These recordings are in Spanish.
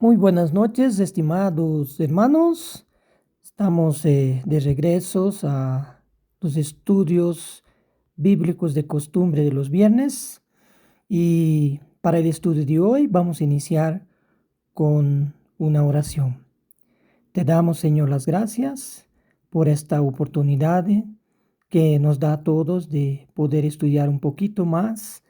Muy buenas noches, estimados hermanos. Estamos de regreso a los estudios bíblicos de costumbre de los viernes. Y para el estudio de hoy vamos a iniciar con una oración. Te damos, Señor, las gracias por esta oportunidad que nos da a todos de poder estudiar un poquito más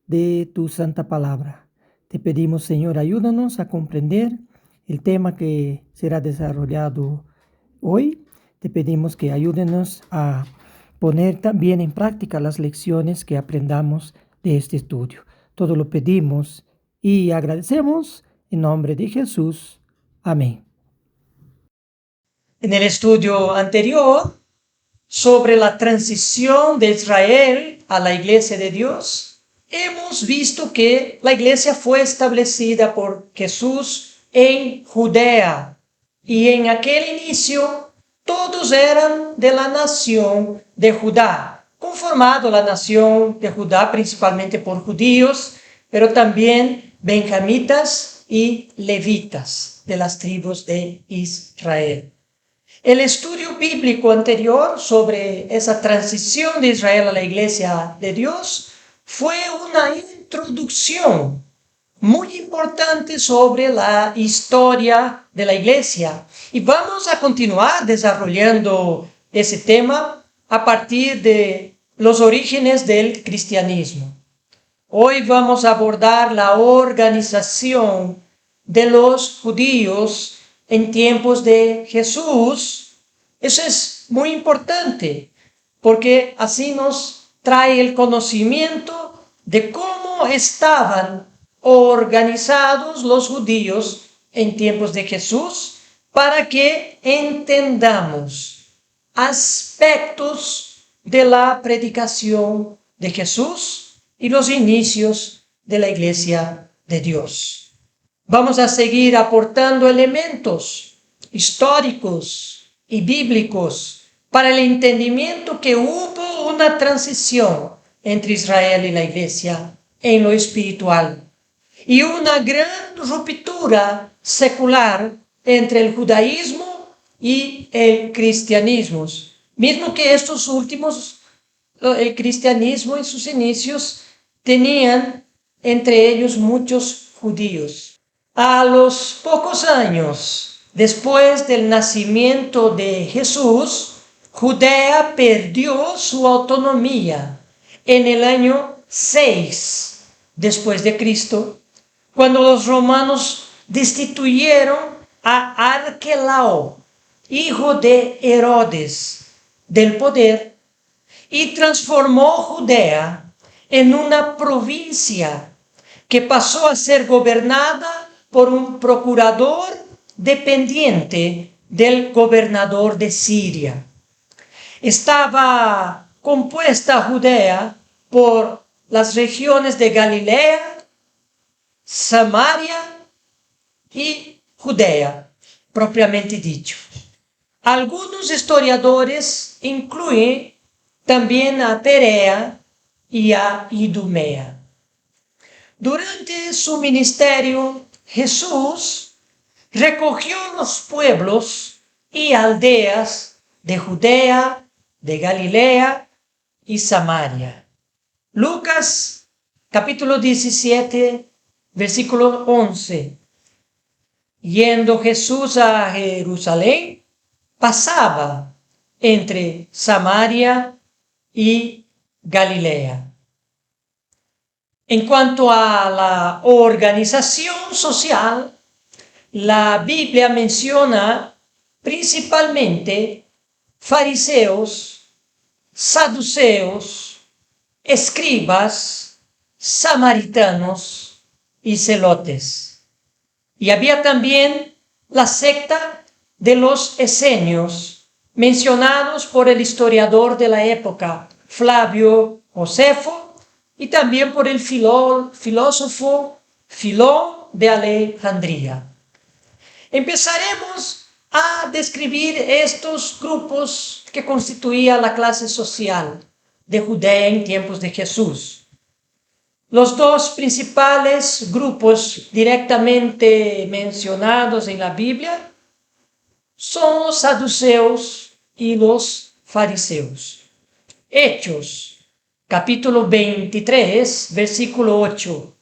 de tu santa palabra. Te pedimos, Señor, ayúdanos a comprender el tema que será desarrollado hoy. Te pedimos que ayúdenos a poner también en práctica las lecciones que aprendamos de este estudio. Todo lo pedimos y agradecemos en nombre de Jesús. Amén. En el estudio anterior sobre la transición de Israel a la Iglesia de Dios, hemos visto que la Iglesia fue establecida por Jesús en Judea, y en aquel inicio todos eran de la nación de Judá, conformado la nación de Judá principalmente por judíos, pero también benjamitas y levitas de las tribus de Israel. El estudio bíblico anterior sobre esa transición de Israel a la Iglesia de Dios fue una introducción muy importante sobre la historia de la Iglesia. Y vamos a continuar desarrollando ese tema a partir de los orígenes del cristianismo. Hoy vamos a abordar la organización de los judíos en tiempos de Jesús. Eso es muy importante porque así nos trae el conocimiento de cómo estaban organizados los judíos en tiempos de Jesús, para que entendamos aspectos de la predicación de Jesús y los inicios de la Iglesia de Dios. Vamos a seguir aportando elementos históricos y bíblicos para el entendimiento que hubo una transición entre Israel y la Iglesia en lo espiritual, y una gran ruptura secular entre el judaísmo y el cristianismo, mismo que estos últimos, el cristianismo en sus inicios, tenían entre ellos muchos judíos. A los pocos años después del nacimiento de Jesús, Judea perdió su autonomía en el año 6 después de Cristo, cuando los romanos destituyeron a Arquelao, hijo de Herodes, del poder, y transformó Judea en una provincia que pasó a ser gobernada por un procurador dependiente del gobernador de Siria. Estaba compuesta Judea por las regiones de Galilea, Samaria y Judea, propiamente dicho. Algunos historiadores incluyen también a Perea y a Idumea. Durante su ministerio, Jesús recogió los pueblos y aldeas de Judea, de Galilea y Samaria. Lucas, capítulo 17, versículo 11. Yendo Jesús a Jerusalén, pasaba entre Samaria y Galilea. En cuanto a la organización social, la Biblia menciona principalmente fariseos, saduceos, escribas, samaritanos y celotes. Y había también la secta de los esenios, mencionados por el historiador de la época, Flavio Josefo, y también por el filósofo Filón de Alejandría. Empezaremos a describir estos grupos que constituían la clase social de Judea en tiempos de Jesús. Los dos principales grupos directamente mencionados en la Biblia son los saduceos y los fariseos. Hechos, capítulo 23, versículo 8.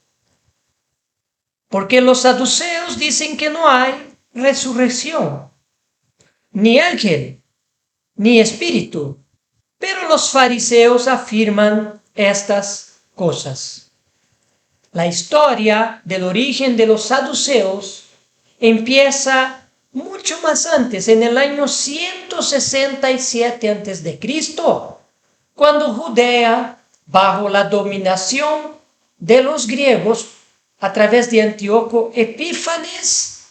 Porque los saduceos dicen que no hay resurrección, ni ángel, ni espíritu, pero los fariseos afirman estas cosas. La historia del origen de los saduceos empieza mucho más antes, en el año 167 a.C., cuando Judea, bajo la dominación de los griegos, a través de Antíoco Epífanes,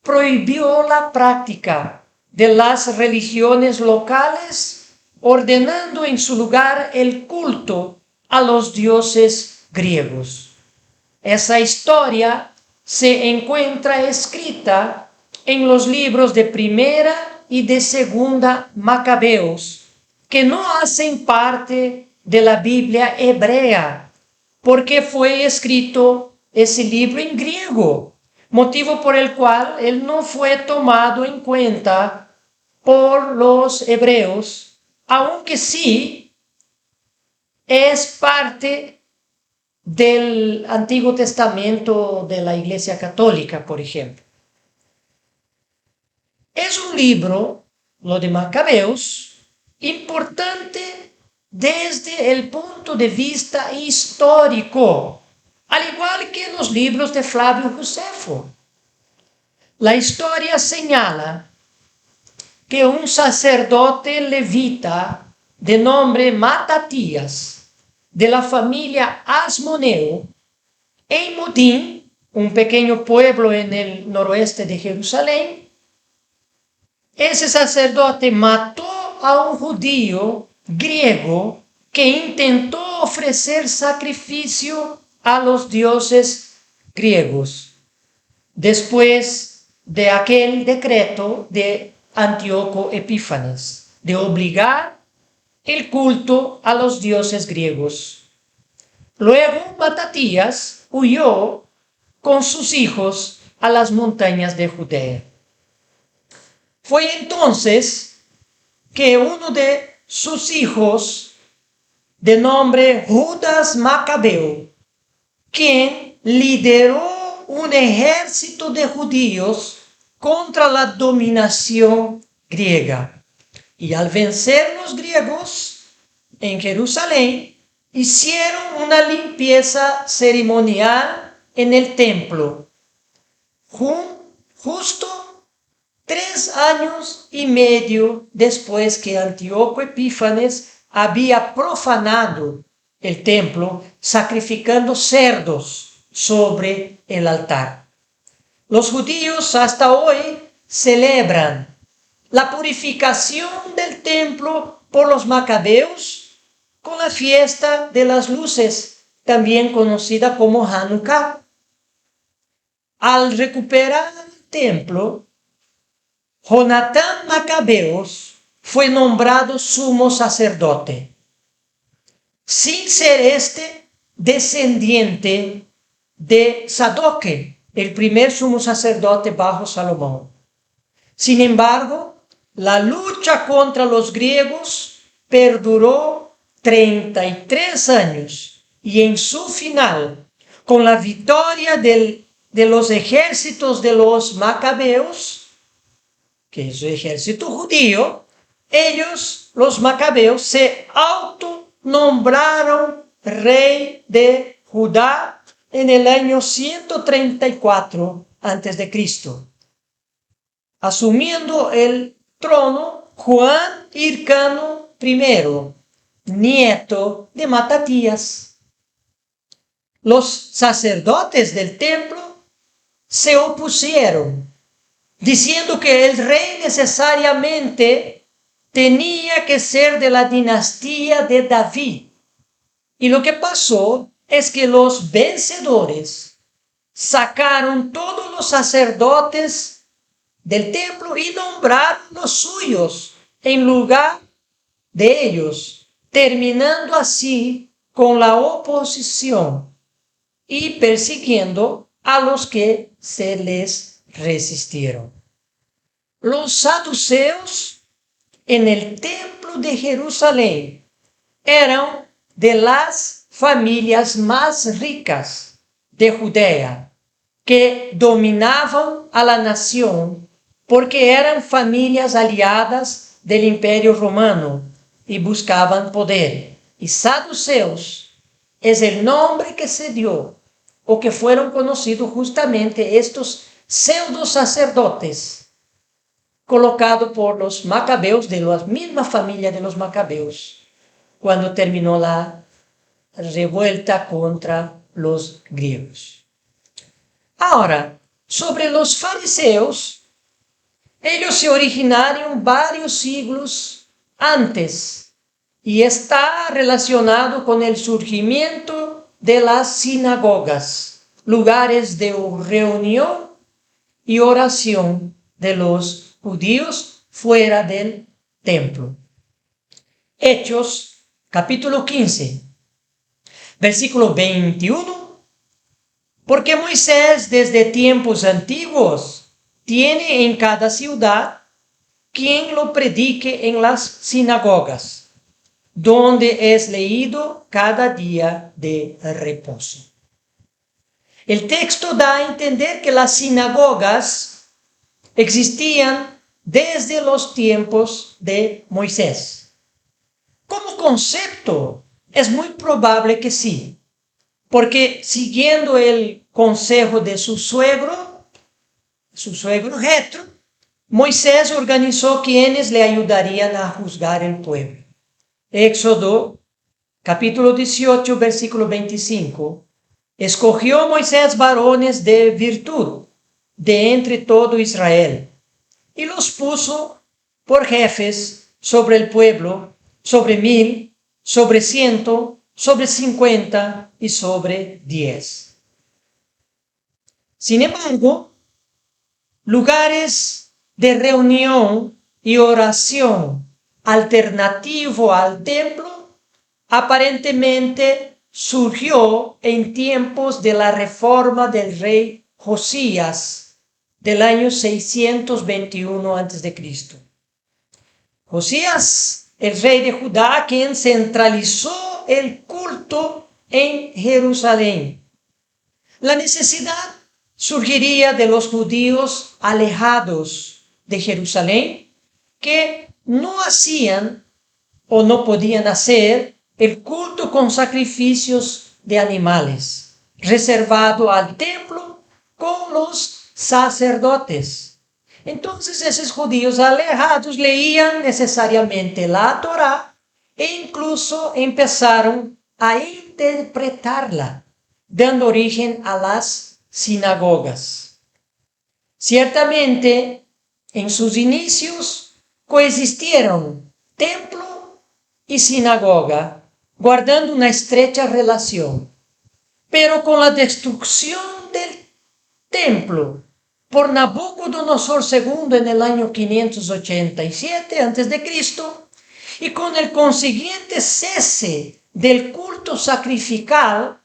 prohibió la práctica de las religiones locales, ordenando en su lugar el culto a los dioses griegos. Esa historia se encuentra escrita en los libros de Primera y de Segunda Macabeos, que no hacen parte de la Biblia hebrea, porque fue escrito ese libro en griego, motivo por el cual él no fue tomado en cuenta por los hebreos, aunque sí es parte del Antiguo Testamento de la Iglesia Católica, por ejemplo. Es un libro, lo de Macabeos, importante desde el punto de vista histórico, al igual que los libros de Flavio Josefo. La historia señala que un sacerdote levita de nombre Matatías, de la familia Asmoneo, en Modín, un pequeño pueblo en el noroeste de Jerusalén, ese sacerdote mató a un judío griego que intentó ofrecer sacrificio a los dioses griegos, después de aquel decreto de Antíoco Epífanes, de obligar el culto a los dioses griegos. Luego Matatías huyó con sus hijos a las montañas de Judea. Fue entonces que uno de sus hijos, de nombre Judas Macabeo, quien lideró un ejército de judíos contra la dominación griega. Y al vencer los griegos en Jerusalén, hicieron una limpieza ceremonial en el templo. Justo 3 años y medio después que Antíoco Epífanes había profanado el templo, sacrificando cerdos sobre el altar. Los judíos hasta hoy celebran la purificación del templo por los macabeos con la fiesta de las luces, también conocida como Hanukkah. Al recuperar el templo, Jonatán Macabeos fue nombrado sumo sacerdote, sin ser este descendiente de Sadoc, el primer sumo sacerdote bajo Salomón. Sin embargo, la lucha contra los griegos perduró 33 años y en su final, con la victoria de los ejércitos de los macabeos, que es el ejército judío, ellos, los macabeos, se autonombraron rey de Judá en el año 134 a.C., asumiendo el trono Juan Hircano I, nieto de Matatías. Los sacerdotes del templo se opusieron, diciendo que el rey necesariamente tenía que ser de la dinastía de David. Y lo que pasó es que los vencedores sacaron todos los sacerdotes del templo y nombraron los suyos en lugar de ellos, terminando así con la oposición y persiguiendo a los que se les resistieron. Los saduceos en el templo de Jerusalén eran de las familias más ricas de Judea, que dominaban a la nación porque eran familias aliadas del Imperio Romano y buscaban poder. Y saduceos es el nombre que se dio o que fueron conocidos justamente estos pseudo sacerdotes colocados por los macabeos, de la misma familia de los macabeos, cuando terminó la revuelta contra los griegos. Ahora, sobre los fariseos, ellos se originaron varios siglos antes y está relacionado con el surgimiento de las sinagogas, lugares de reunión y oración de los judíos fuera del templo. Hechos, capítulo 15, versículo 21. Porque Moisés desde tiempos antiguos tiene en cada ciudad quien lo predique en las sinagogas, donde es leído cada día de reposo. El texto da a entender que las sinagogas existían desde los tiempos de Moisés. Como concepto, es muy probable que sí, porque siguiendo el consejo de su suegro Jetro, Moisés organizó quienes le ayudarían a juzgar el pueblo. Éxodo, capítulo 18, versículo 25. Escogió Moisés varones de virtud de entre todo Israel, y los puso por jefes sobre el pueblo, sobre 1000, sobre 100, sobre 50 y sobre 10. Sin embargo, lugares de reunión y oración alternativo al templo aparentemente surgió en tiempos de la reforma del rey Josías del año 621 a.C. Josías, el rey de Judá, quien centralizó el culto en Jerusalén. La necesidad surgiría de los judíos alejados de Jerusalén, que no hacían o no podían hacer el culto con sacrificios de animales, reservado al templo con los sacerdotes. Entonces esos judíos alejados leían necesariamente la Torá e incluso empezaron a interpretarla, dando origen a las sinagogas. Ciertamente, en sus inicios coexistieron templo y sinagoga, guardando una estrecha relación. Pero con la destrucción del templo por Nabucodonosor II en el año 587 a.C., y con el consiguiente cese del culto sacrificial,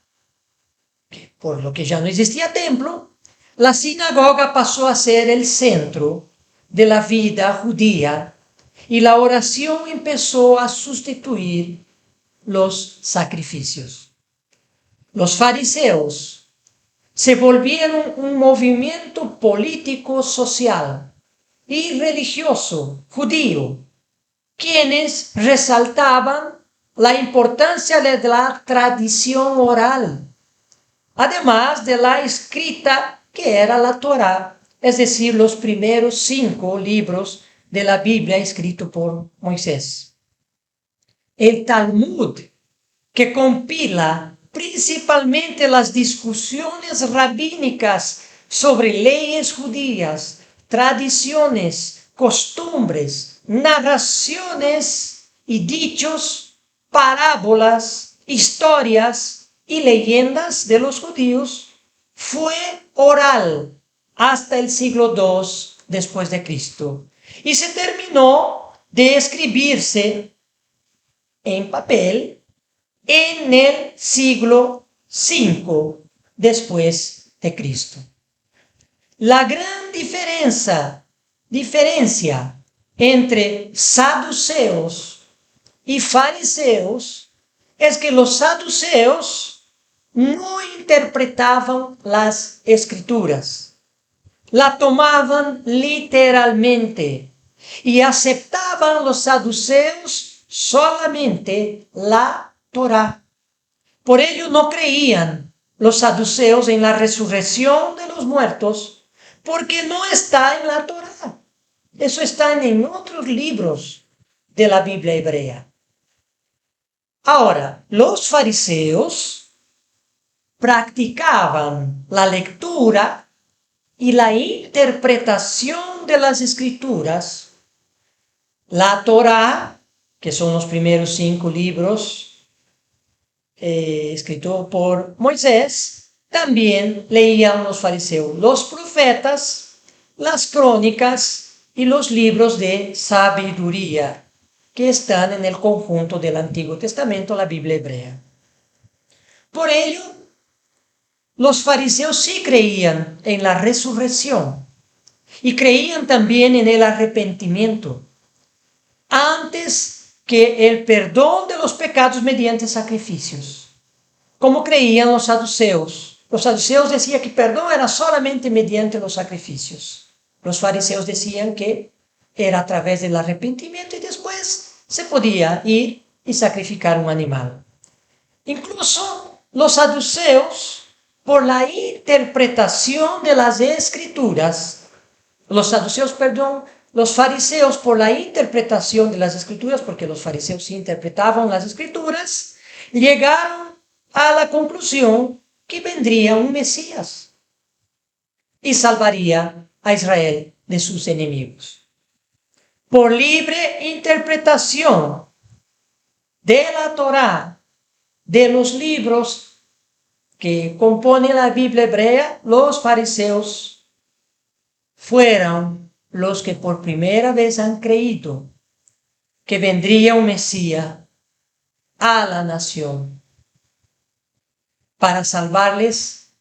por lo que ya no existía templo, la sinagoga pasó a ser el centro de la vida judía y la oración empezó a sustituir los sacrificios. Los fariseos se volvieron un movimiento político, social y religioso judío, quienes resaltaban la importancia de la tradición oral, además de la escrita que era la Torá, es decir, los primeros 5 libros de la Biblia escritos por Moisés. El Talmud, que compila principalmente las discusiones rabínicas sobre leyes judías, tradiciones, costumbres, narraciones y dichos, parábolas, historias y leyendas de los judíos, fue oral hasta el siglo II después de Cristo y se terminó de escribirse en papel en el siglo V después de Cristo. La gran diferencia entre saduceos y fariseos es que los saduceos no interpretaban las escrituras, la tomaban literalmente y aceptaban los saduceos solamente la Torá. Por ello no creían los saduceos en la resurrección de los muertos, porque no está en la Torá. Eso está en otros libros de la Biblia hebrea. Ahora, los fariseos practicaban la lectura y la interpretación de las escrituras, la Torá, que son los primeros 5 libros escritos por Moisés, también leían los fariseos los profetas, las crónicas y los libros de sabiduría que están en el conjunto del Antiguo Testamento, la Biblia hebrea. Por ello, los fariseos sí creían en la resurrección y creían también en el arrepentimiento, antes que el perdón de los pecados mediante sacrificios, como creían los saduceos. Los saduceos decían que perdón era solamente mediante los sacrificios. Los fariseos decían que era a través del arrepentimiento y después se podía ir y sacrificar un animal. Incluso los saduceos, por la interpretación de las escrituras, los fariseos por la interpretación de las escrituras, porque los fariseos sí interpretaban las escrituras, llegaron a la conclusión que vendría un Mesías y salvaría a Israel de sus enemigos. Por libre interpretación de la Torá, de los libros que componen la Biblia hebrea, los fariseos fueron los que por primera vez han creído que vendría un Mesías a la nación para salvarles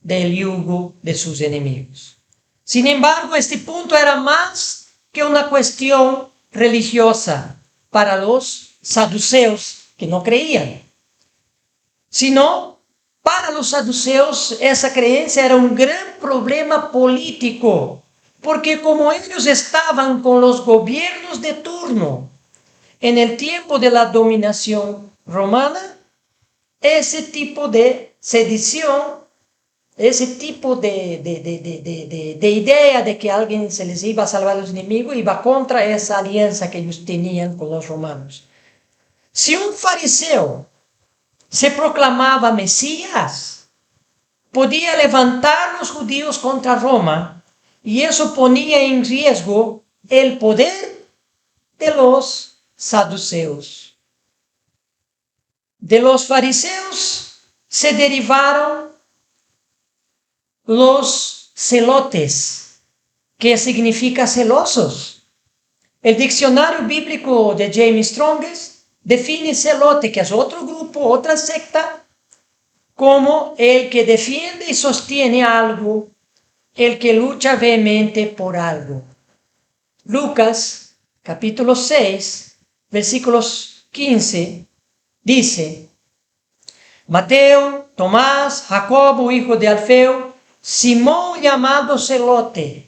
del yugo de sus enemigos. Sin embargo, este punto era más que una cuestión religiosa para los saduceos que no creían, sino para los saduceos esa creencia era un gran problema político, porque como ellos estaban con los gobiernos de turno en el tiempo de la dominación romana, ese tipo de sedición, ese tipo de idea de que alguien se les iba a salvar a los enemigos, iba contra esa alianza que ellos tenían con los romanos. Si un fariseo se proclamaba Mesías, podía levantar a los judíos contra Roma y eso ponía en riesgo el poder de los saduceos. De los fariseos se derivaron los celotes, que significa celosos. El diccionario bíblico de James Strongest define celote, que es otro grupo, otra secta, como el que defiende y sostiene algo, el que lucha vehemente por algo. Lucas, capítulo 6, versículos 15, dice: Mateo, Tomás, Jacobo, hijo de Alfeo, Simón llamado Celote.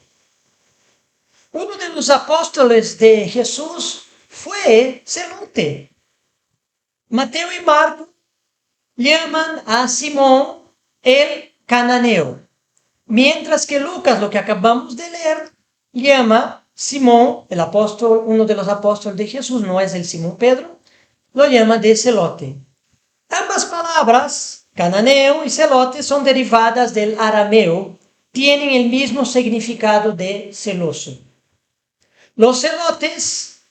Uno de los apóstoles de Jesús fue celote. Mateo y Marco llaman a Simón el cananeo, mientras que Lucas, lo que acabamos de leer, llama Simón, el apóstol, uno de los apóstoles de Jesús, no es el Simón Pedro, lo llama de celote. Ambas palabras, cananeo y celote, son derivadas del arameo, tienen el mismo significado de celoso. Los celotes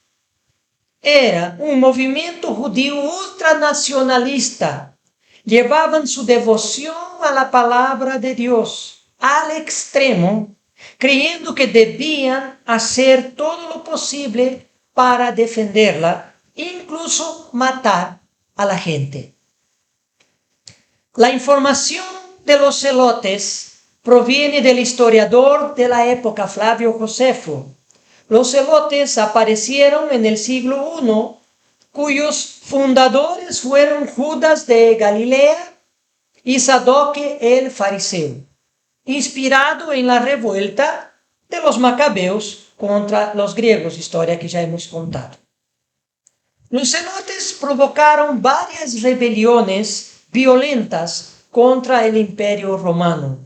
era un movimiento judío ultranacionalista. Llevaban su devoción a la palabra de Dios al extremo, creyendo que debían hacer todo lo posible para defenderla, incluso matar a la gente. La información de los celotes proviene del historiador de la época Flavio Josefo. Los celotes aparecieron en el siglo I, cuyos fundadores fueron Judas de Galilea y Sadoque el fariseo, inspirado en la revuelta de los macabeos contra los griegos, historia que ya hemos contado. Los celotes provocaron varias rebeliones violentas contra el Imperio Romano.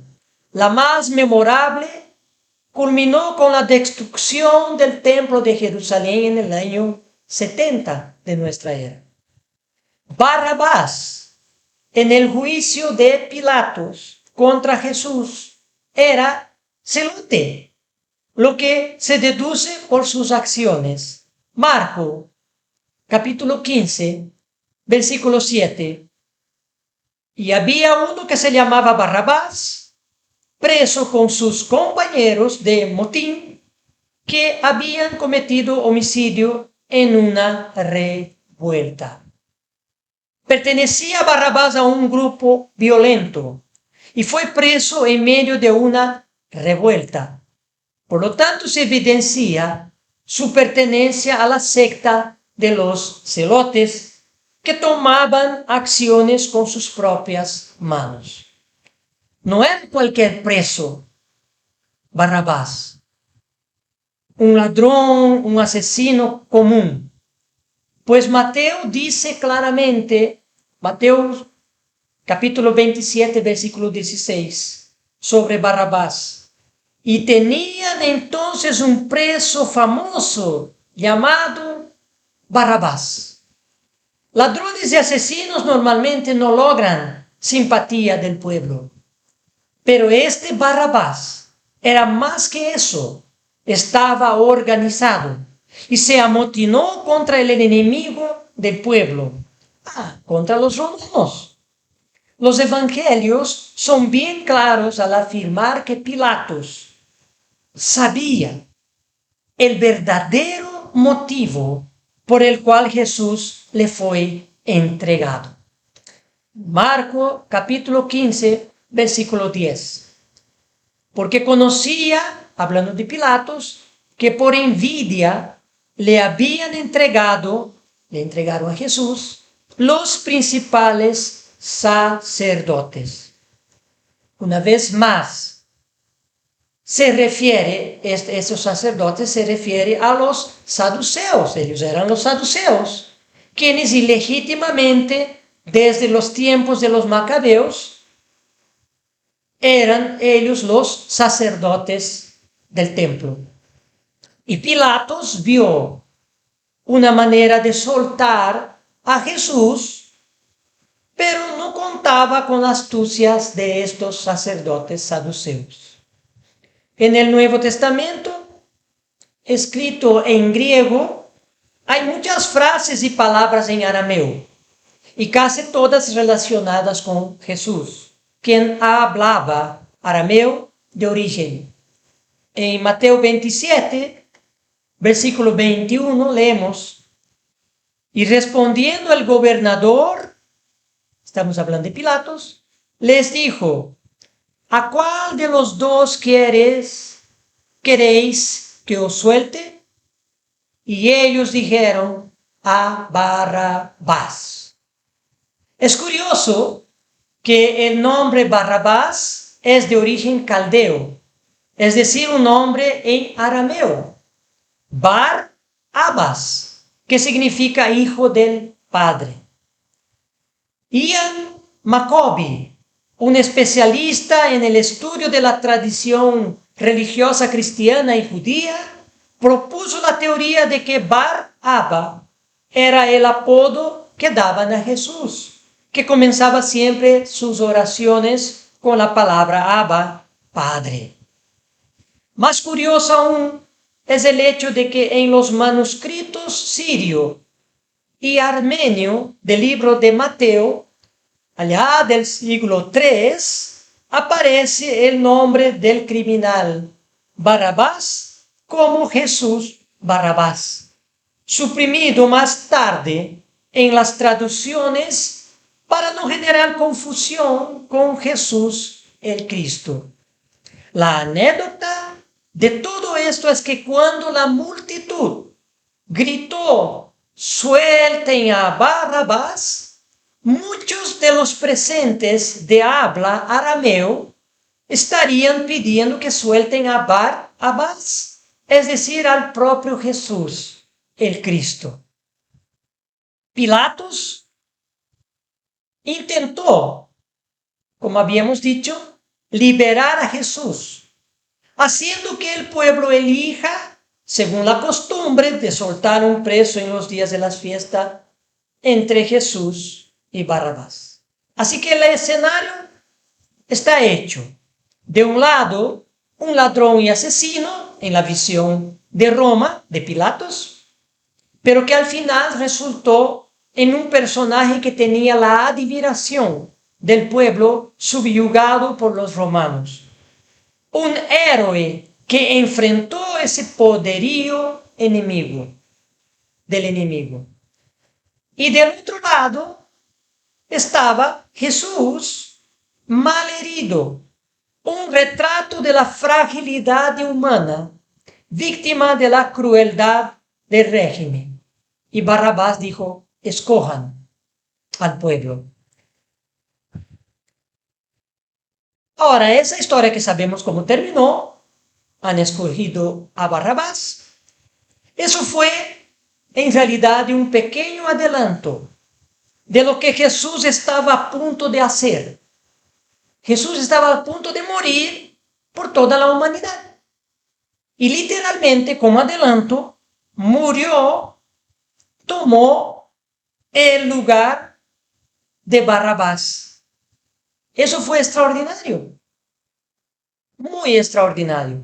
La más memorable culminó con la destrucción del Templo de Jerusalén en el año 70 de nuestra era. Barrabás, en el juicio de Pilatos contra Jesús, era celote, lo que se deduce por sus acciones. Marcos, capítulo 15, versículo 7. Y había uno que se llamaba Barrabás, preso con sus compañeros de motín, que habían cometido homicidio en una revuelta. Pertenecía Barrabás a un grupo violento y fue preso en medio de una revuelta. Por lo tanto, se evidencia su pertenencia a la secta de los celotes, que tomaban acciones con sus propias manos. No era cualquier preso, Barrabás, un ladrón, un asesino común. Pues Mateo dice claramente, Mateo capítulo 27, versículo 16, sobre Barrabás. Y tenían entonces un preso famoso llamado Barrabás. Ladrones y asesinos normalmente no logran simpatía del pueblo. Pero este Barrabás era más que eso. Estaba organizado y se amotinó contra el enemigo del pueblo, contra los romanos. Los evangelios son bien claros al afirmar que Pilatos sabía el verdadero motivo por el cual Jesús le fue entregado. Marcos capítulo 15, versículo 10. Porque conocía, hablando de Pilatos, que por envidia le entregaron a Jesús los principales sacerdotes. Una vez más, esos sacerdotes se refiere a los saduceos. Ellos eran los saduceos, quienes ilegítimamente, desde los tiempos de los macabeos, eran ellos los sacerdotes del templo. Y Pilatos vio una manera de soltar a Jesús, pero no contaba con las astucias de estos sacerdotes saduceos. En el Nuevo Testamento, escrito en griego, hay muchas frases y palabras en arameo, y casi todas relacionadas con Jesús, quien hablaba arameo de origen. En Mateo 27, versículo 21, leemos: y respondiendo el gobernador, estamos hablando de Pilatos, les dijo: ¿a cuál de los dos queréis que os suelte? Y ellos dijeron: a Barrabás. Es curioso que el nombre Barrabás es de origen caldeo, es decir, un nombre en arameo, Bar-Abas, que significa hijo del padre. Ian Maccoby, un especialista en el estudio de la tradición religiosa cristiana y judía, propuso la teoría de que Bar-Abba era el apodo que daban a Jesús, que comenzaba siempre sus oraciones con la palabra Abba, Padre. Más curioso aún es el hecho de que en los manuscritos sirio y armenio del libro de Mateo, allá del siglo III, aparece el nombre del criminal Barrabás como Jesús Barrabás, suprimido más tarde en las traducciones para no generar confusión con Jesús el Cristo. La anécdota de todo esto es que cuando la multitud gritó, suelten a Barrabás, muchos de los presentes de habla arameo estarían pidiendo que suelten a Barrabás, es decir, al propio Jesús, el Cristo. Pilatos intentó, como habíamos dicho, liberar a Jesús, haciendo que el pueblo elija, según la costumbre de soltar un preso en los días de las fiestas, entre Jesús y Barrabás. Así que el escenario está hecho. De un lado, un ladrón y asesino, en la visión de Roma, de Pilatos, pero que al final resultó en un personaje que tenía la admiración del pueblo subyugado por los romanos. Un héroe que enfrentó ese poderío del enemigo. Y del otro lado estaba Jesús malherido, un retrato de la fragilidad humana, víctima de la crueldad del régimen. Y Barrabás dijo, escojan al pueblo. Ahora, esa historia que sabemos cómo terminó, han escogido a Barrabás. Eso fue, en realidad, un pequeño adelanto de lo que Jesús estaba a punto de hacer. Jesús estaba a punto de morir por toda la humanidad. Y literalmente, como adelanto, murió, tomó el lugar de Barrabás. Eso fue extraordinario. Muy extraordinario.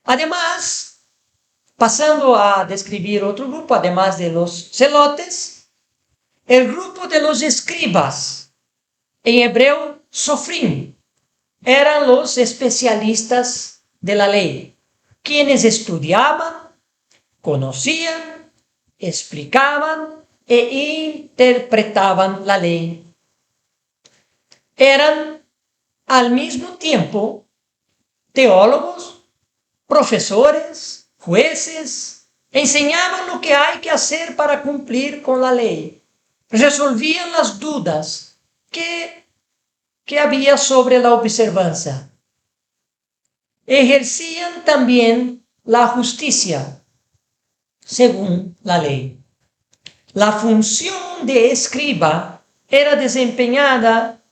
Además, pasando a describir otro grupo, además de los celotes, el grupo de los escribas, en hebreo, sofrim, eran los especialistas de la ley, quienes estudiaban, conocían, explicaban e interpretaban la ley. Eran al mismo tiempo teólogos, profesores, jueces, enseñaban lo que hay que hacer para cumplir con la ley, resolvían las dudas que había sobre la observancia. Ejercían también la justicia según la ley. La función de escriba era desempeñada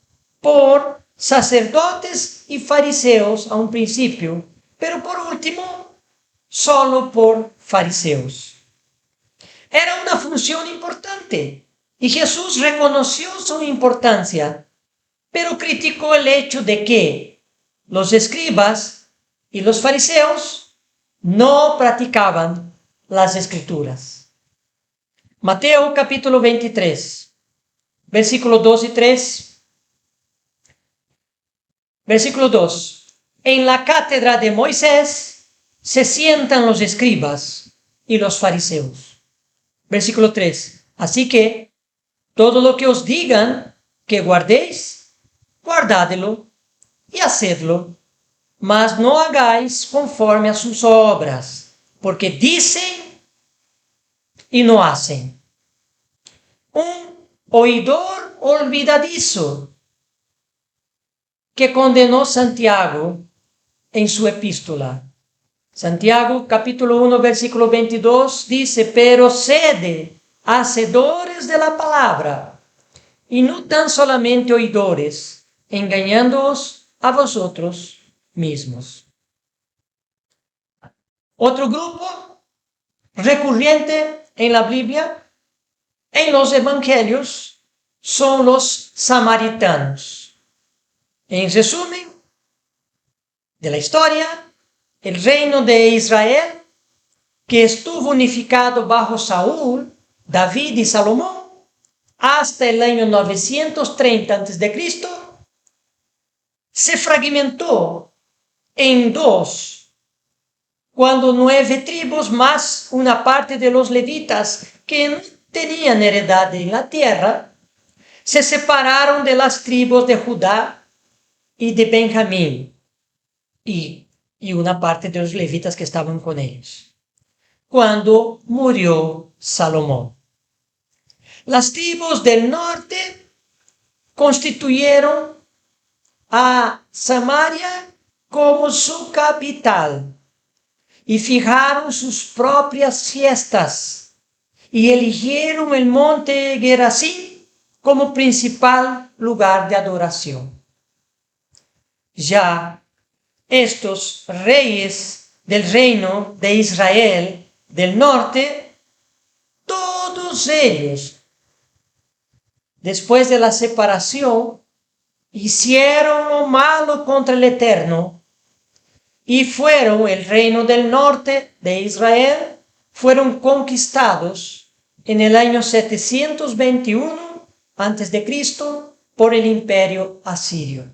por sacerdotes y fariseos a un principio, pero por último, solo por fariseos. Era una función importante y Jesús reconoció su importancia, pero criticó el hecho de que los escribas y los fariseos no practicaban las escrituras. Mateo capítulo 23, versículo 2 y 3. Versículo 2. En la cátedra de Moisés se sientan los escribas y los fariseos. Versículo 3. Así que todo lo que os digan que guardéis, guardadlo y hacedlo, mas no hagáis conforme a sus obras, porque dicen y no hacen. Un oidor olvidadizo que condenó Santiago en su epístola. Santiago capítulo 1 versículo 22 dice, pero sede hacedores de la palabra y no tan solamente oidores, engañándoos a vosotros mismos. Otro grupo recurrente en la Biblia, en los evangelios, son los samaritanos. En resumen de la historia, el reino de Israel, que estuvo unificado bajo Saúl, David y Salomón, hasta el año 930 a.C., se fragmentó en dos, cuando 9 tribus más una parte de los levitas que no tenían heredad en la tierra, se separaron de las tribus de Judá y de Benjamín y una parte de los levitas que estaban con ellos, cuando murió Salomón. Las tribus del norte constituyeron a Samaria como su capital y fijaron sus propias fiestas y eligieron el monte Gerazim como principal lugar de adoración. Ya estos reyes del reino de Israel del norte, todos ellos, después de la separación, hicieron lo malo contra el Eterno y fueron el reino del norte de Israel, fueron conquistados en el año 721 a.C. por el imperio asirio.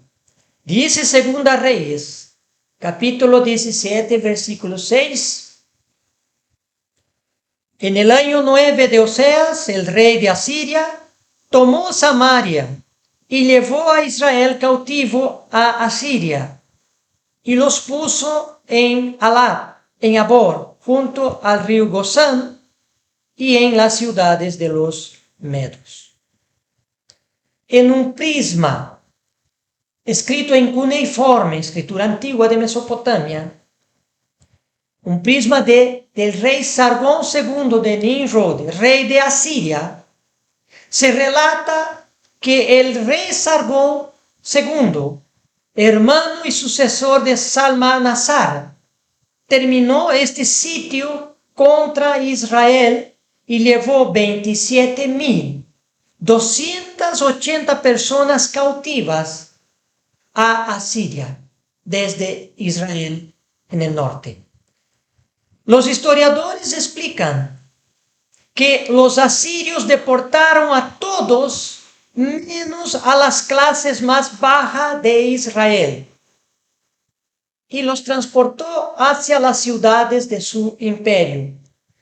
Dice Segunda Reyes, capítulo 17, versículo 6. En el año 9 de Oseas, el rey de Asiria tomó Samaria y llevó a Israel cautivo a Asiria y los puso en Alab, en Abor, junto al río Gozán y en las ciudades de los medos. En un prisma escrito en cuneiforme, escritura antigua de Mesopotamia, un prisma del rey Sargón II de Nimrod, rey de Asiria, se relata que el rey Sargón II, hermano y sucesor de Salmanasar, terminó este sitio contra Israel y llevó 27.280 personas cautivas a Asiria desde Israel en el norte. Los historiadores explican que los asirios deportaron a todos menos a las clases más bajas de Israel y los transportó hacia las ciudades de su imperio,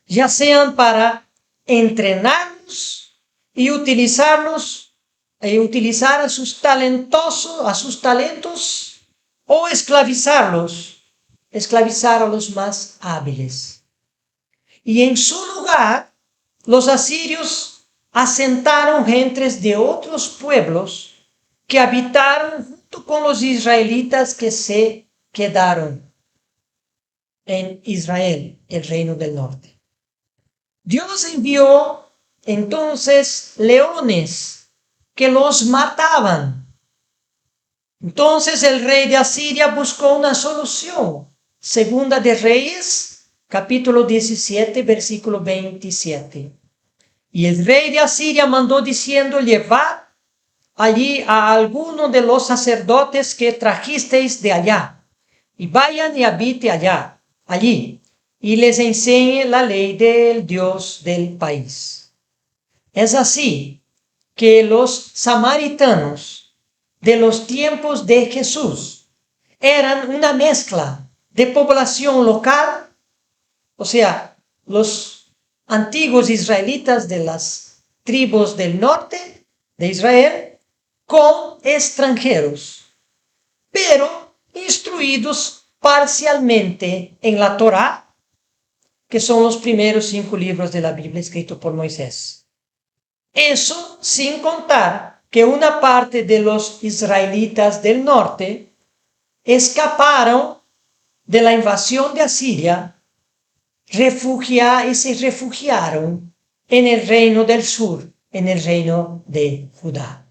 ya sean para entrenarlos y utilizar a sus talentos o esclavizar a los más hábiles. Y en su lugar, los asirios asentaron gentes de otros pueblos que habitaron junto con los israelitas que se quedaron en Israel, el reino del norte. Dios envió entonces leones que los mataban. Entonces el rey de Asiria buscó una solución. Segunda de Reyes, capítulo 17, versículo 27. Y el rey de Asiria mandó diciendo: llevad allí a alguno de los sacerdotes que trajisteis de allá, y vayan y habite allí, y les enseñe la ley del Dios del país. Es así que los samaritanos de los tiempos de Jesús eran una mezcla de población local, o sea, los antiguos israelitas de las tribus del norte de Israel, con extranjeros, pero instruidos parcialmente en la Torá, que son los primeros 5 libros de la Biblia escritos por Moisés. Eso sin contar que una parte de los israelitas del norte escaparon de la invasión de Asiria y se refugiaron en el reino del sur, en el reino de Judá.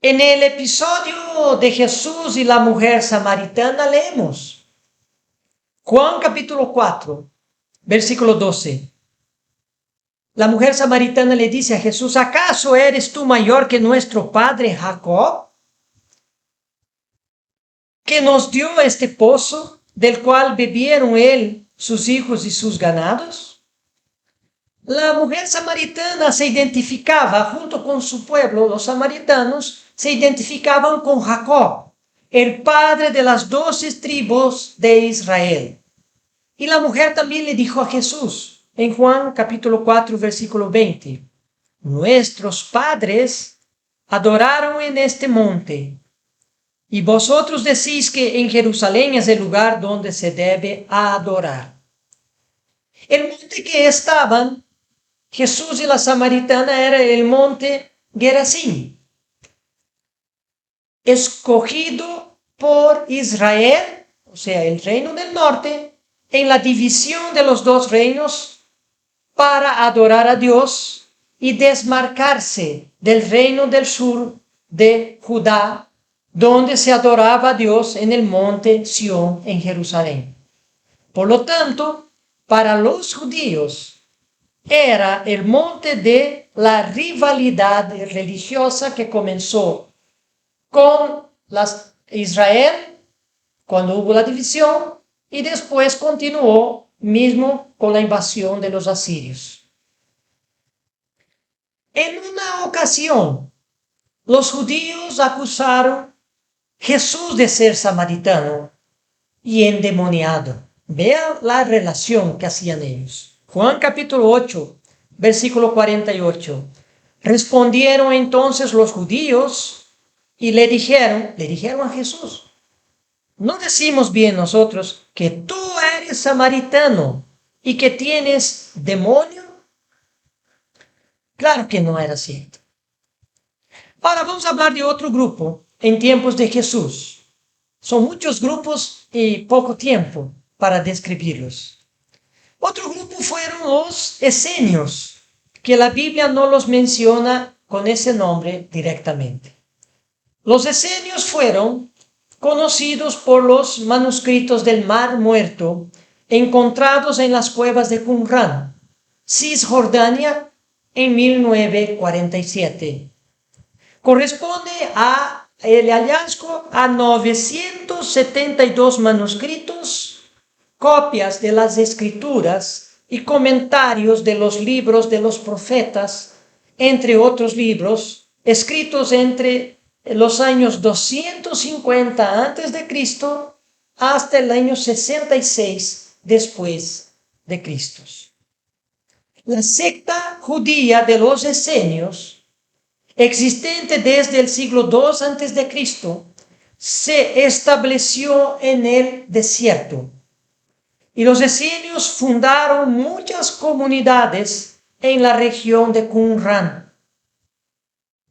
En el episodio de Jesús y la mujer samaritana leemos Juan capítulo 4, versículo 12. La mujer samaritana le dice a Jesús: ¿acaso eres tú mayor que nuestro padre Jacob, que nos dio este pozo, del cual bebieron él, sus hijos y sus ganados? La mujer samaritana se identificaba, junto con su pueblo, los samaritanos, se identificaban con Jacob, el padre de las 12 tribus de Israel. Y la mujer también le dijo a Jesús, en Juan capítulo 4, versículo 20, nuestros padres adoraron en este monte, y vosotros decís que en Jerusalén es el lugar donde se debe adorar. El monte que estaban Jesús y la samaritana era el monte Gerazim, escogido por Israel, o sea, el reino del norte, en la división de los dos reinos para adorar a Dios y desmarcarse del reino del sur de Judá, donde se adoraba a Dios en el monte Sión en Jerusalén. Por lo tanto, para los judíos era el monte de la rivalidad religiosa que comenzó con Israel cuando hubo la división y después continuó mismo con la invasión de los asirios. En una ocasión, los judíos acusaron a Jesús de ser samaritano y endemoniado. Vea la relación que hacían ellos. Juan capítulo 8, versículo 48. Respondieron entonces los judíos y le dijeron a Jesús: ¿no decimos bien nosotros que tú eres samaritano y que tienes demonio? Claro que no era cierto. Ahora vamos a hablar de otro grupo en tiempos de Jesús. Son muchos grupos y poco tiempo para describirlos. Otro grupo fueron los esenios, que la Biblia no los menciona con ese nombre directamente. Los esenios fueron conocidos por los manuscritos del Mar Muerto encontrados en las cuevas de Qumran, Cisjordania, en 1947. Corresponde el hallazgo a 972 manuscritos, copias de las escrituras y comentarios de los libros de los profetas, entre otros libros, escritos entre los años 250 a.C. hasta el año 66 después de Cristo. La secta judía de los esenios, existente desde el siglo II a.C., se estableció en el desierto. Y los esenios fundaron muchas comunidades en la región de Qumran.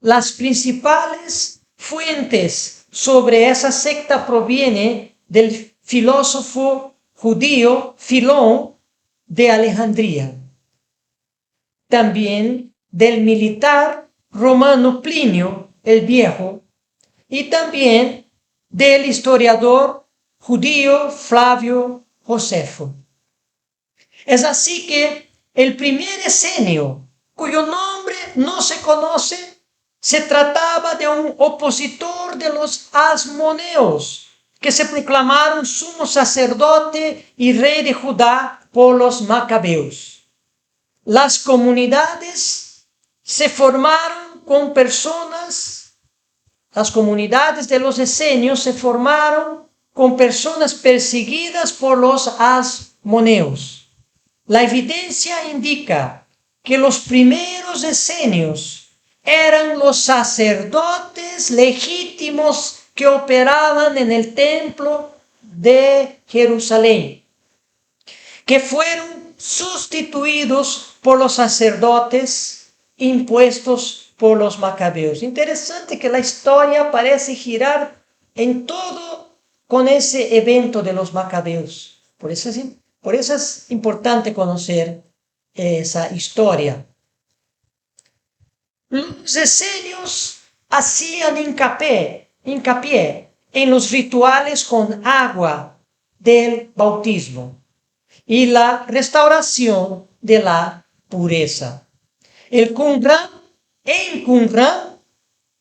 Las principales fuentes sobre esa secta provienen del filósofo judío Filón de Alejandría, también del militar romano Plinio el Viejo y también del historiador judío Flavio Josefo. Es así que el primer esenio, cuyo nombre no se conoce, se trataba de un opositor de los asmoneos, que se proclamaron sumo sacerdote y rey de Judá por los macabeos. Las comunidades se formaron con personas, las comunidades de los esenios se formaron con personas perseguidas por los asmoneos. La evidencia indica que los primeros esenios eran los sacerdotes legítimos que operaban en el templo de Jerusalén, que fueron sustituidos por los sacerdotes impuestos por los macabeos. Interesante que la historia parece girar en todo con ese evento de los macabeos. Por eso es importante conocer esa historia. Los esenios hacían hincapié en los rituales con agua del bautismo y la restauración de la pureza. En Qumran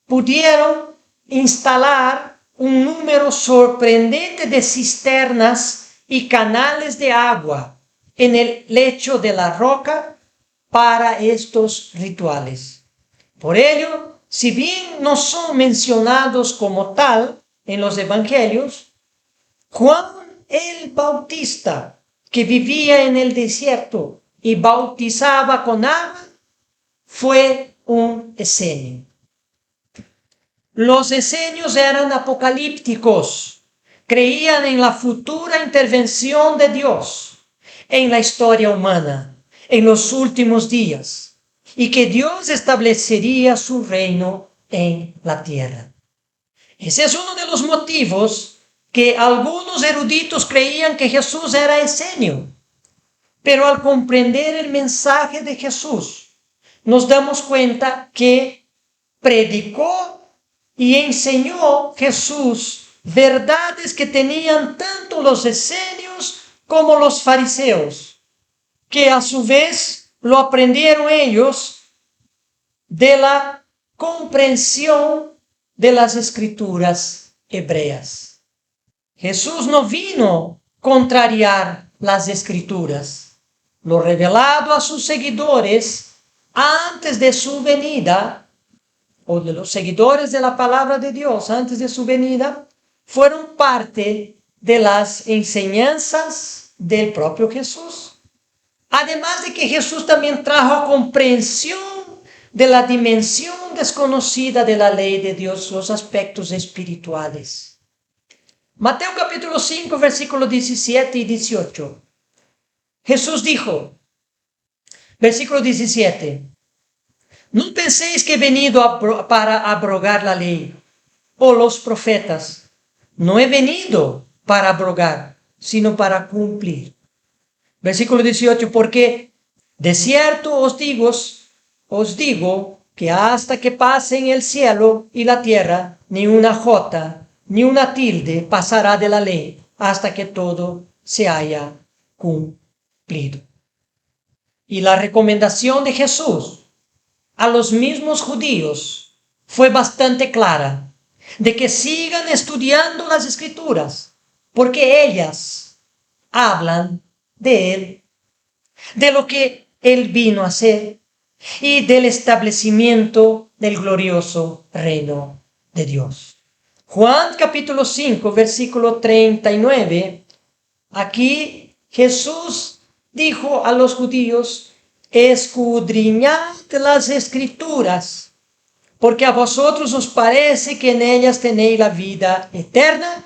pudieron instalar un número sorprendente de cisternas y canales de agua en el lecho de la roca para estos rituales. Por ello, si bien no son mencionados como tal en los evangelios, Juan el Bautista, que vivía en el desierto y bautizaba con agua, fue un escenio. Los esenios eran apocalípticos, creían en la futura intervención de Dios en la historia humana, en los últimos días, y que Dios establecería su reino en la tierra. Ese es uno de los motivos que algunos eruditos creían que Jesús era esenio. Pero al comprender el mensaje de Jesús, nos damos cuenta que predicó y enseñó Jesús verdades que tenían tanto los esenios como los fariseos, que a su vez lo aprendieron ellos de la comprensión de las escrituras hebreas. Jesús no vino a contrariar las escrituras. Lo revelado a sus seguidores antes de su venida, o de los seguidores de la palabra de Dios antes de su venida, fueron parte de las enseñanzas del propio Jesús. Además de que Jesús también trajo comprensión de la dimensión desconocida de la ley de Dios, los aspectos espirituales. Mateo capítulo 5, versículos 17 y 18. Jesús dijo, versículo 17, no penséis que he venido para abrogar la ley o los profetas. No he venido para abrogar, sino para cumplir. Versículo 18, porque de cierto os digo que hasta que pasen el cielo y la tierra, ni una jota, ni una tilde pasará de la ley, hasta que todo se haya cumplido. Y la recomendación de Jesús a los mismos judíos fue bastante clara, de que sigan estudiando las escrituras, porque ellas hablan de Él, de lo que Él vino a hacer y del establecimiento del glorioso reino de Dios. Juan capítulo 5, versículo 39, aquí Jesús dijo a los judíos, escudriñad las escrituras, porque a vosotros os parece que en ellas tenéis la vida eterna,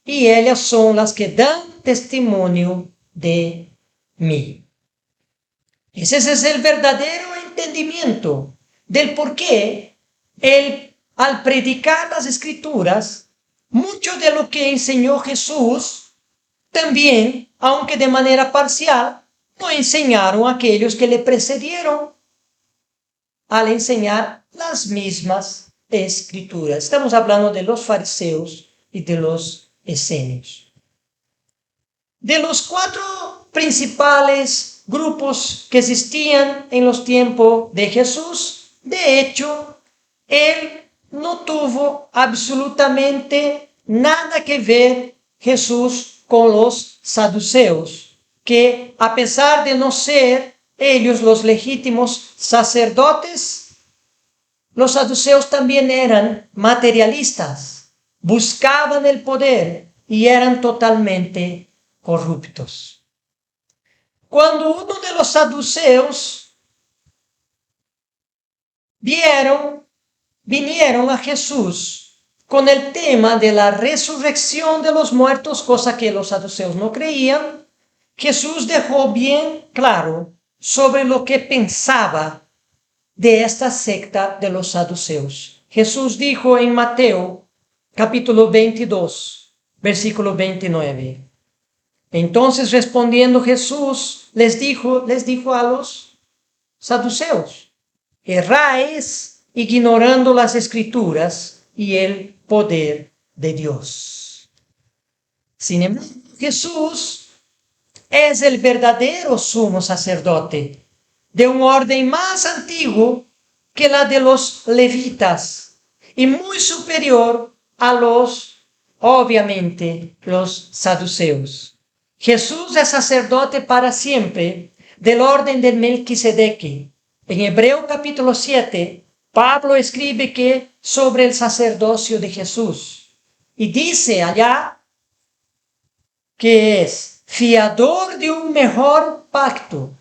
y ellas son las que dan testimonio de mí. Ese es el verdadero entendimiento del por qué él, al predicar las escrituras, mucho de lo que enseñó Jesús, también, aunque de manera parcial, lo enseñaron aquellos que le precedieron al enseñar las mismas escrituras. Estamos hablando de los fariseos y de los esenios. De los 4 principales grupos que existían en los tiempos de Jesús, de hecho, él no tuvo absolutamente nada que ver, Jesús, con los saduceos, que a pesar de no ser ellos los legítimos sacerdotes, los saduceos también eran materialistas, buscaban el poder y eran totalmente corruptos. Cuando uno de los saduceos vinieron a Jesús con el tema de la resurrección de los muertos, cosa que los saduceos no creían, Jesús dejó bien claro sobre lo que pensaba de esta secta de los saduceos. Jesús dijo en Mateo capítulo 22, versículo 29. Entonces respondiendo Jesús les dijo a los saduceos, erráis ignorando las escrituras y el poder de Dios. Sin embargo, Jesús es el verdadero sumo sacerdote, de un orden más antiguo que la de los levitas y muy superior a obviamente, los saduceos. Jesús es sacerdote para siempre del orden de Melquisedec. En Hebreo capítulo 7, Pablo escribe que sobre el sacerdocio de Jesús y dice allá que es fiador de un mejor pacto,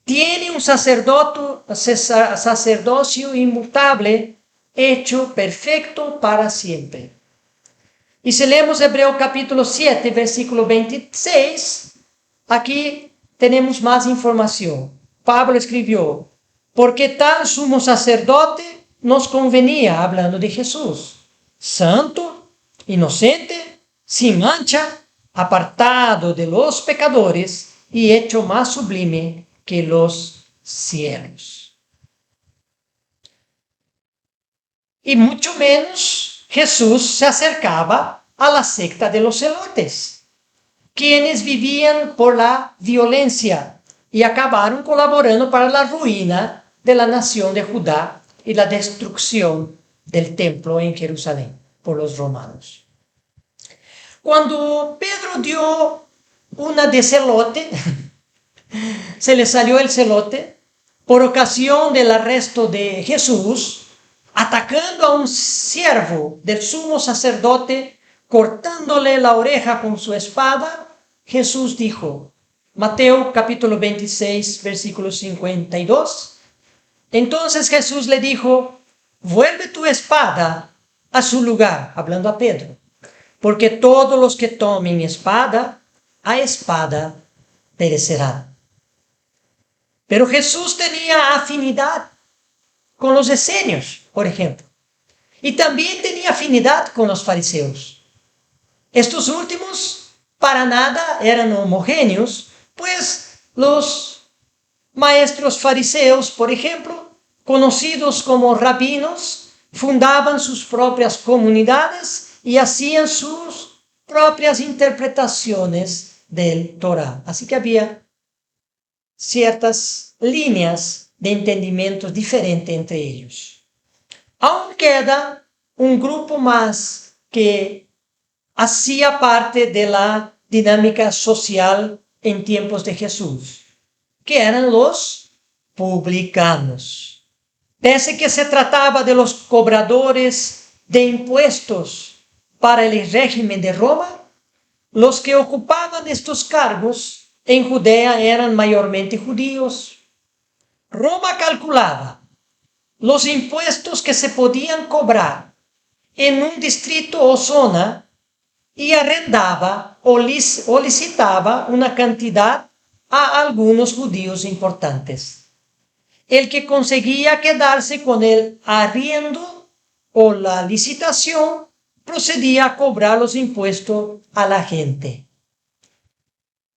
tiene un sacerdocio inmutable, hecho perfecto para siempre. Y si leemos Hebreo capítulo 7, versículo 26, aquí tenemos más información. Pablo escribió, porque tal sumo sacerdote nos convenía, hablando de Jesús, santo, inocente, sin mancha, apartado de los pecadores y hecho más sublime que los cielos. Y mucho menos Jesús se acercaba a la secta de los celotes, quienes vivían por la violencia y acabaron colaborando para la ruina de la nación de Judá y la destrucción del templo en Jerusalén por los romanos. Cuando Pedro dio una de celote, se le salió el celote por ocasión del arresto de Jesús, atacando a un siervo del sumo sacerdote, cortándole la oreja con su espada, Jesús dijo, Mateo capítulo 26, versículo 52, entonces Jesús le dijo, vuelve tu espada a su lugar, hablando a Pedro, porque todos los que tomen espada, a espada perecerán. Pero Jesús tenía afinidad con los esenios, por ejemplo, y también tenía afinidad con los fariseos. Estos últimos para nada eran homogéneos, pues los maestros fariseos, por ejemplo, conocidos como rabinos, fundaban sus propias comunidades y hacían sus propias interpretaciones del Torá. Así que había ciertas líneas de entendimiento diferentes entre ellos. Aún queda un grupo más que hacía parte de la dinámica social en tiempos de Jesús, que eran los publicanos. Pese que se trataba de los cobradores de impuestos para el régimen de Roma, los que ocupaban estos cargos en Judea eran mayormente judíos. Roma calculaba los impuestos que se podían cobrar en un distrito o zona y arrendaba o licitaba una cantidad a algunos judíos importantes. El que conseguía quedarse con el arriendo o la licitación procedía a cobrar los impuestos a la gente.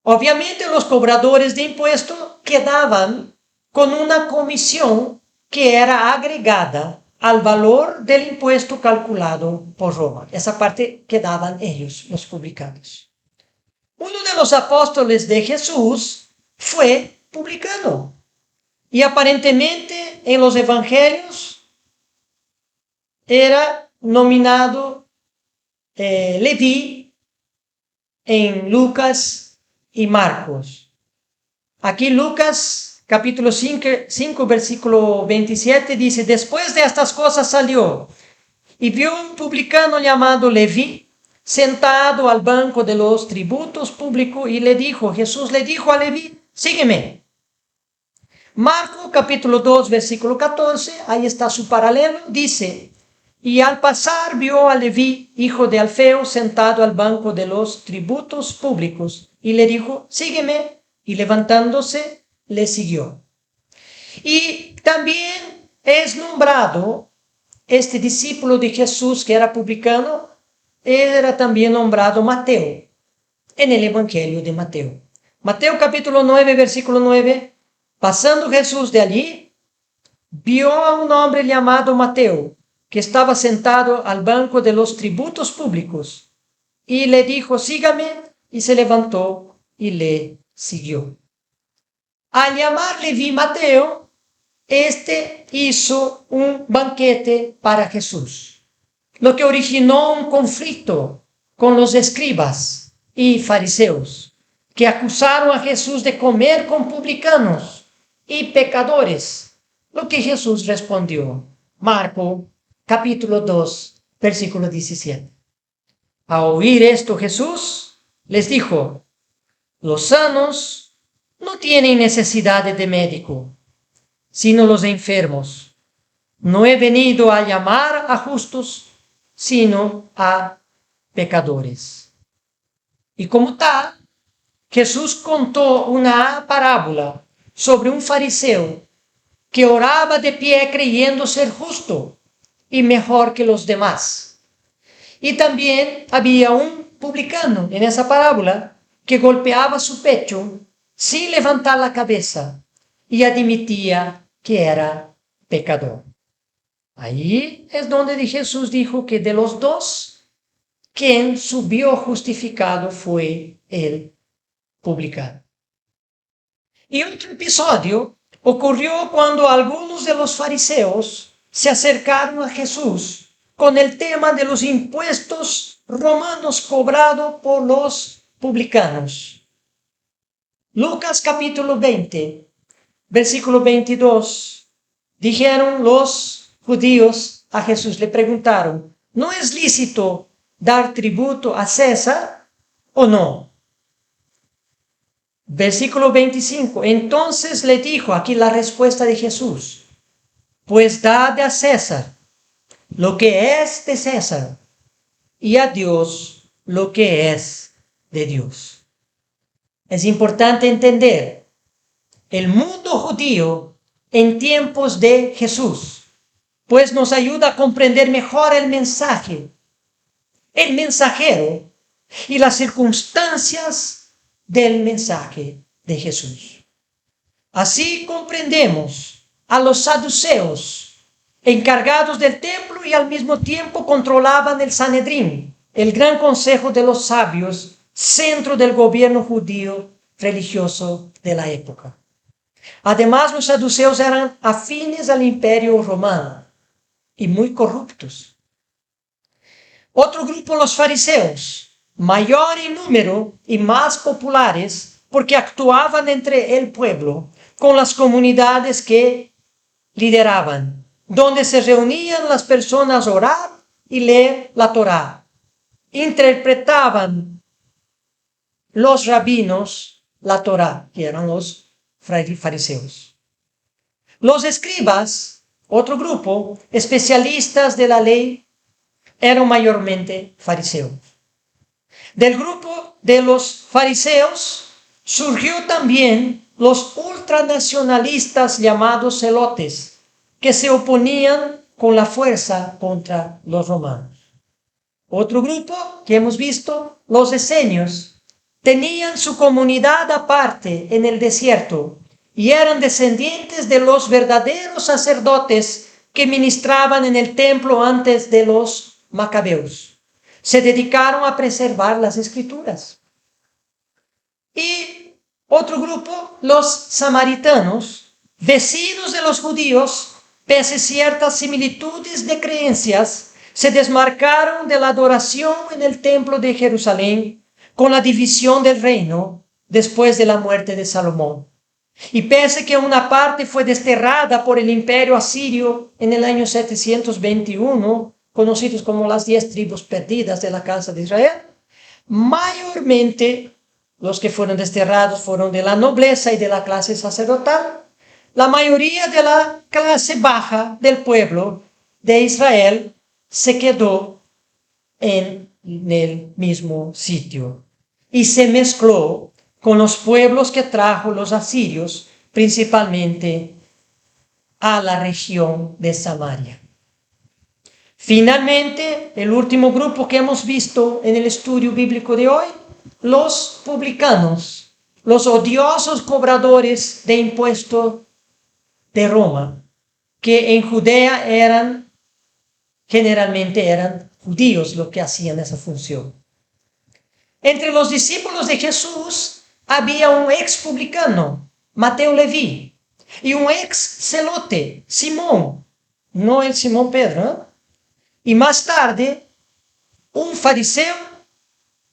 Obviamente los cobradores de impuestos quedaban con una comisión que era agregada al valor del impuesto calculado por Roma. Esa parte quedaban ellos, los publicanos. Uno de los apóstoles de Jesús fue publicano. Y aparentemente en los evangelios era nominado Leví en Lucas y Marcos. Aquí Lucas capítulo 5 versículo 27 dice, después de estas cosas salió y vio un publicano llamado Leví sentado al banco de los tributos públicos y Jesús le dijo a Leví, sígueme. Marcos capítulo 2 versículo 14, ahí está su paralelo, dice, y al pasar vio a Leví, hijo de Alfeo, sentado al banco de los tributos públicos y le dijo, sígueme, y levantándose le siguió. Y también es nombrado este discípulo de Jesús que era publicano, era también nombrado Mateo en el Evangelio de Mateo. Mateo capítulo 9 versículo 9, pasando Jesús de allí, vio a un hombre llamado Mateo, que estaba sentado al banco de los tributos públicos, y le dijo, sígame, y se levantó y le siguió. Al llamar Leví Mateo, este hizo un banquete para Jesús, lo que originó un conflicto con los escribas y fariseos, que acusaron a Jesús de comer con publicanos y pecadores, lo que Jesús respondió. Marcos capítulo 2, versículo 17. A oír esto Jesús les dijo, los sanos no tienen necesidad de médico, sino los enfermos. No he venido a llamar a justos, sino a pecadores. Y como tal, Jesús contó una parábola sobre un fariseo que oraba de pie creyendo ser justo y mejor que los demás. Y también había un publicano en esa parábola que golpeaba su pecho sin levantar la cabeza y admitía que era pecador. Ahí es donde Jesús dijo que de los dos, quien subió justificado fue el publicano. Y otro episodio ocurrió cuando algunos de los fariseos se acercaron a Jesús con el tema de los impuestos romanos cobrados por los publicanos. Lucas capítulo 20, versículo 22. Dijeron los judíos a Jesús, le preguntaron, ¿no es lícito dar tributo a César o no? Versículo 25. Entonces le dijo, aquí la respuesta de Jesús, pues dad a César lo que es de César y a Dios lo que es de Dios. Es importante entender, el mundo judío en tiempos de Jesús, pues nos ayuda a comprender mejor el mensaje, el mensajero y las circunstancias del mensaje de Jesús. Así comprendemos a los saduceos, encargados del templo y al mismo tiempo controlaban el Sanedrín, el gran consejo de los sabios, centro del gobierno judío religioso de la época. Además, los saduceos eran afines al imperio romano y muy corruptos. Otro grupo, los fariseos, mayor en número y más populares, porque actuaban entre el pueblo, con las comunidades que lideraban, donde se reunían las personas a orar y leer la Torá. Interpretaban los rabinos la Torá, que eran los fariseos. Los escribas, otro grupo, especialistas de la ley, eran mayormente fariseos. Del grupo de los fariseos surgió también los ultranacionalistas llamados celotes, que se oponían con la fuerza contra los romanos. Otro grupo que hemos visto, los esenios, tenían su comunidad aparte en el desierto y eran descendientes de los verdaderos sacerdotes que ministraban en el templo antes de los macabeos. Se dedicaron a preservar las escrituras. Y otro grupo, los samaritanos, vecinos de los judíos, pese a ciertas similitudes de creencias, se desmarcaron de la adoración en el templo de Jerusalén con la división del reino después de la muerte de Salomón. Y pese a que una parte fue desterrada por el imperio asirio en el año 721, conocidos como las 10 tribus perdidas de la casa de Israel, mayormente los que fueron desterrados fueron de la nobleza y de la clase sacerdotal. La mayoría de la clase baja del pueblo de Israel se quedó en el mismo sitio y se mezcló con los pueblos que trajo los asirios, principalmente a la región de Samaria. Finalmente, el último grupo que hemos visto en el estudio bíblico de hoy, los publicanos, los odiosos cobradores de impuestos de Roma, que en Judea generalmente eran judíos los que hacían esa función. Entre los discípulos de Jesús había un ex publicano, Mateo Leví, y un ex celote, Simón, no el Simón Pedro, ¿eh? Y más tarde, un fariseo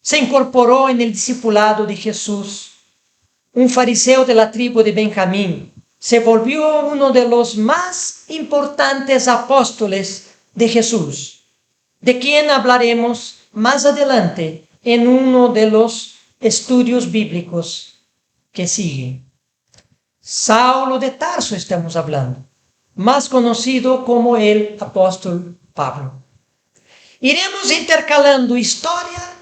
se incorporó en el discipulado de Jesús. Un fariseo de la tribu de Benjamín se volvió uno de los más importantes apóstoles de Jesús, de quien hablaremos más adelante en uno de los estudios bíblicos que siguen. Saulo de Tarso estamos hablando, más conocido como el apóstol Pablo. Iremos intercalando historia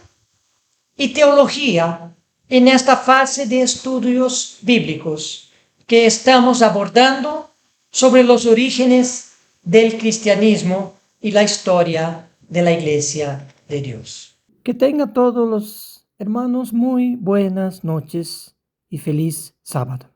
y teología en esta fase de estudios bíblicos que estamos abordando sobre los orígenes del cristianismo y la historia de la Iglesia de Dios. Que tengan todos los hermanos muy buenas noches y feliz sábado.